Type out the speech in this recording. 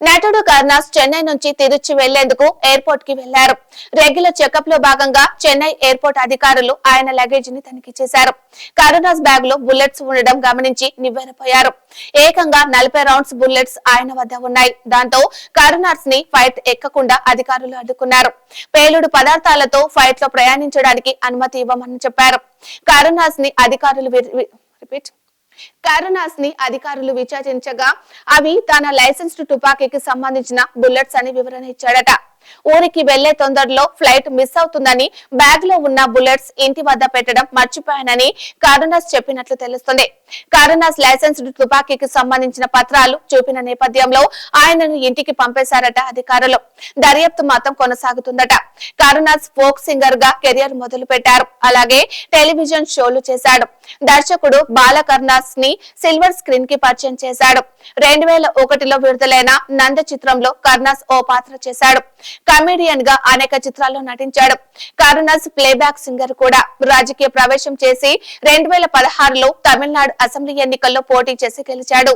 నటుడు కరుణాస్ చెన్నై నుంచి తిరుచి వెళ్లేందుకు ఎయిర్పోర్ట్ కి వెళ్లారు. రెగ్యులర్ చెకప్ లో భాగంగా చెన్నై ఎయిర్పోర్ట్ అధికారులు ఆయన లగేజ్ ని తనిఖీ చేశారు. కరుణాస్ బ్యాగ్ లో బుల్లెట్స్ ఉండడం గమనించి నివ్వెరపోయారు. ఏకంగా 40 రౌండ్స్ బుల్లెట్స్ ఆయన వద్ద ఉన్నాయి. దాంతో కరుణాస్ ని ఫ్లైట్ ఎక్కకుండా అధికారులు అడ్డుకున్నారు. పేలుడు పదార్థాలతో ఫ్లైట్ లో ప్రయాణించడానికి అనుమతి ఇవ్వమని చెప్పారు. కరుణాస్ ని అధికారులు విచారించగా అవి తన లైసెన్స్డ్ తుపాకీకి సంబంధించిన బుల్లెట్స్ అని వివరణ ఇచ్చాడట. ఊరికి వెళ్లే తొందరలో ఫ్లైట్ మిస్ అవుతుందని బ్యాగ్ లో ఉన్న బుల్లెట్స్ ఇంటి వద్ద పెట్టడం మర్చిపోయానని కరుణాస్ చెప్పినట్లు తెలుస్తుంది. కరుణాస్ లైసెన్స్డ్ తుపాకీకి సంబంధించిన పత్రాలు చూపిన నేపథ్యంలో ఆయనను ఇంటికి పంపేశారట అధికారులు. దర్యాప్తు మాత్రం కొనసాగుతుందట. కరుణాస్ ఫోక్ సింగర్ గా కెరియర్ మొదలు పెట్టారు. అలాగే టెలివిజన్ షోలు చేశాడు. దర్శకుడు బాల కరుణాస్ ని సిల్వర్ స్క్రీన్ కి పరిచయం చేశాడు. 2001లో విడుదలైన నంద చిత్రంలో కరుణాస్ ఓ పాత్ర చేశాడు. కమెడియన్ గా అనేక చిత్రాల్లో నటించాడు. కరుణాస్ ప్లేబ్యాక్ సింగర్ కూడా. రాజకీయ ప్రవేశం చేసి 2016లో తమిళనాడు అసెంబ్లీ ఎన్నికల్లో పోటీ చేసి గెలిచాడు.